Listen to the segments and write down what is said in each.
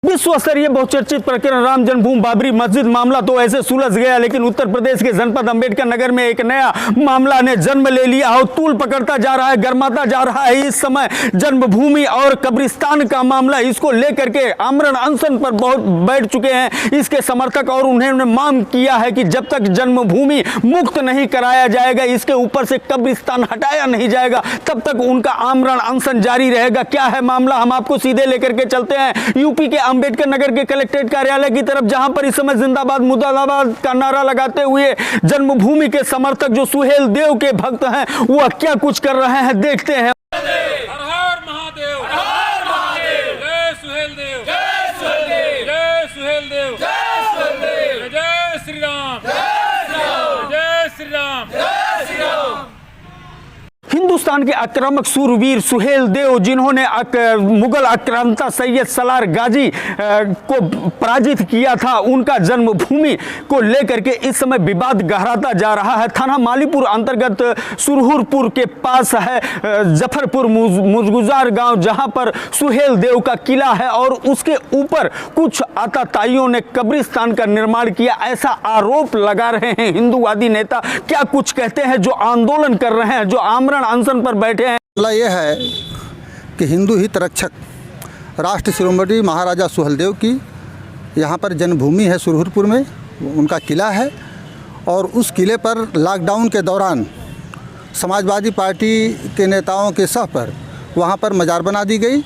विश्व स्तरीय बहुचर्चित प्रकरण राम जन्मभूमि बाबरी मस्जिद मामला तो ऐसे सुलझ गया, लेकिन उत्तर प्रदेश के जनपद अंबेडकर नगर में एक नया मामला ने जन्म ले लिया और तूल पकड़ता जा रहा है, गर्माता जा रहा है। इस समय जन्मभूमि और कब्रिस्तान का मामला, इसको लेकर के आमरण अनशन पर बहुत बैठ चुके हैं इसके समर्थक, और उन्होंने मांग किया है कि जब तक जन्मभूमि मुक्त नहीं कराया जाएगा, इसके ऊपर से कब्रिस्तान हटाया नहीं जाएगा, तब तक उनका आमरण अनशन जारी रहेगा। क्या है मामला, हम आपको सीधे लेकर के चलते हैं यूपी के अंबेडकर नगर के कलेक्ट्रेट कार्यालय की तरफ, जहां पर इस समय जिंदाबाद मुर्दाबाद का नारा लगाते हुए जन्मभूमि के समर्थक जो सुहेल देव के भक्त हैं वह क्या कुछ कर रहे हैं, देखते हैं। हर हर महादेव, हर हर महादेव, जय सुहेल देव, जय सुहेल देव, जय सुहेल देव, जय सुहेल देव, जय श्री राम, जय श्री राम, जय श्री राम, जय श्री राम। हिंदुस्तान के आक्रामक सूरवीर सुहेल देव, जिन्होंने मुगल आक्रांता सैयद सलार गाजी को पराजित किया था, उनका जन्मभूमि को लेकर के इस समय विवाद गहराता जा रहा है। थाना मालीपुर अंतर्गत सुरहुरपुर के पास है जफरपुर मुजगुजार गांव, जहां पर सुहेल देव का किला है और उसके ऊपर कुछ आताताइयों ने कब्रिस्तान का निर्माण किया, ऐसा आरोप लगा रहे हैं हिंदूवादी नेता। क्या कुछ कहते हैं जो आंदोलन कर रहे हैं, जो आमरण अनशन पर बैठे हैं। मामला ये है कि हिंदू हित रक्षक राष्ट्र शिरोमणि महाराजा सुहेलदेव की यहाँ पर जन्मभूमि है, सुरहुरपुर में उनका किला है, और उस किले पर लॉकडाउन के दौरान समाजवादी पार्टी के नेताओं के सह पर वहाँ पर मजार बना दी गई,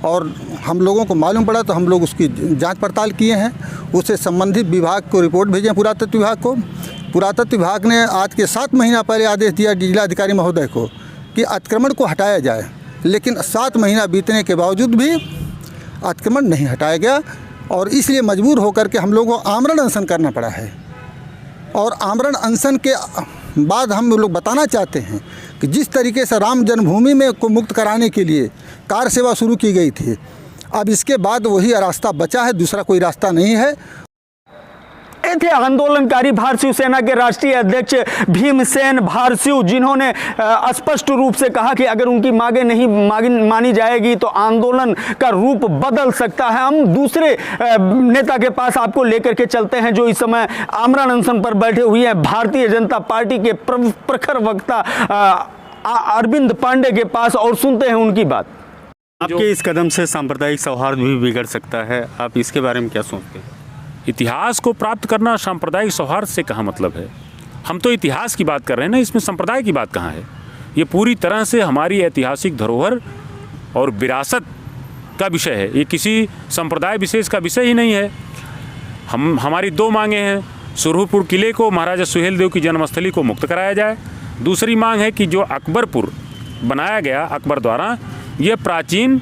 और हम लोगों को मालूम पड़ा तो हम लोग उसकी जांच पड़ताल किए हैं। उससे संबंधित विभाग को रिपोर्ट भेजें, पुरातत्व विभाग को। पुरातत्व विभाग ने आज के 7 महीना पहले आदेश दिया जिलाधिकारी महोदय को कि अतिक्रमण को हटाया जाए, लेकिन 7 महीना बीतने के बावजूद भी अतिक्रमण नहीं हटाया गया, और इसलिए मजबूर होकर के हम लोगों को आमरण अनशन करना पड़ा है। और आमरण अनशन के बाद हम लोग बताना चाहते हैं कि जिस तरीके से राम जन्मभूमि में को मुक्त कराने के लिए कार सेवा शुरू की गई थी, अब इसके बाद वही रास्ता बचा है, दूसरा कोई रास्ता नहीं है। थे आंदोलनकारी भारत शिवसेना के राष्ट्रीय अध्यक्ष भीमसेन भारसिव, जिन्होंने स्पष्ट रूप से कहा कि अगर उनकी मांगे नहीं मानी जाएगी तो आंदोलन का रूप बदल सकता है। हम दूसरे नेता के पास आपको लेकर के चलते हैं जो इस समय आमरण अनशन पर बैठे हुए हैं, भारतीय जनता पार्टी के प्रखर वक्ता अरविंद पांडे के पास, और सुनते हैं उनकी बात। आपके इस कदम से सांप्रदायिक सौहार्द भी बिगड़ सकता है, आप इसके बारे में क्या सोचते हैं? इतिहास को प्राप्त करना सांप्रदायिक सौहार्द से कहाँ मतलब है? हम तो इतिहास की बात कर रहे हैं ना, इसमें संप्रदाय की बात कहाँ है? ये पूरी तरह से हमारी ऐतिहासिक धरोहर और विरासत का विषय है, ये किसी संप्रदाय विशेष का विषय ही नहीं है। हमारी 2 मांगे हैं। सुरहुरपुर किले को महाराजा सुहेल देव की जन्मस्थली को मुक्त कराया जाए। दूसरी मांग है कि जो अकबरपुर बनाया गया अकबर द्वारा, ये प्राचीन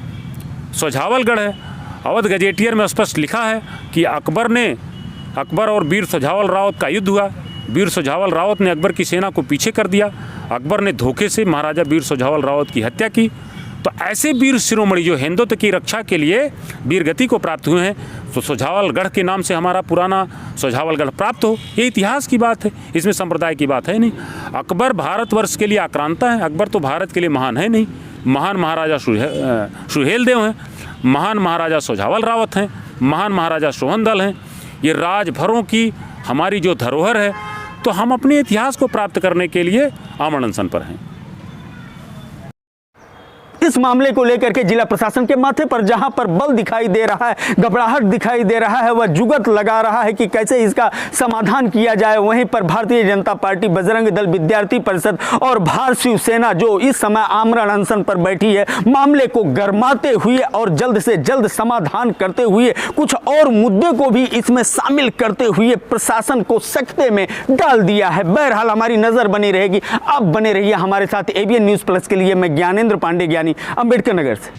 सोझावलगढ़ है। अवध गजेटियर में स्पष्ट लिखा है कि अकबर और वीर सोझावल रावत का युद्ध हुआ। वीर सोझावल रावत ने अकबर की सेना को पीछे कर दिया, अकबर ने धोखे से महाराजा वीर सोझावल रावत की हत्या की। तो ऐसे वीर शिरोमणि जो हिंदुत्व की रक्षा के लिए वीरगति को प्राप्त हुए हैं, तो सोझावलगढ़ के नाम से हमारा पुराना सोझावलगढ़ प्राप्त हो, ये इतिहास की बात है, इसमें संप्रदाय की बात है नहीं। अकबर भारतवर्ष के लिए आक्रांता है, अकबर तो भारत के लिए महान है नहीं। महान महाराजा सुहेल देव हैं, महान महाराजा सोझावल रावत हैं, महान महाराजा सोहनदल हैं। ये राजभरों की हमारी जो धरोहर है, तो हम अपने इतिहास को प्राप्त करने के लिए आमरण अनशन पर हैं। इस मामले को लेकर के जिला प्रशासन के माथे पर जहां पर बल दिखाई दे रहा है, घबराहट दिखाई दे रहा है, वह जुगत लगा रहा है कि कैसे इसका समाधान किया जाए। वहीं पर भारतीय जनता पार्टी, बजरंग दल, विद्यार्थी परिषद और भारत शिवसेना जो इस समय आमरण अनशन पर बैठी है, मामले को गरमाते हुए और जल्द से जल्द समाधान करते हुए कुछ और मुद्दे को भी इसमें शामिल करते हुए प्रशासन को सकते में डाल दिया है। बहरहाल हमारी नजर बनी रहेगी, आप बने रहिए हमारे साथ। एबीएन न्यूज़ प्लस के लिए मैं ज्ञानेंद्र पांडे, ज्ञानी, अंबेडकर नगर से।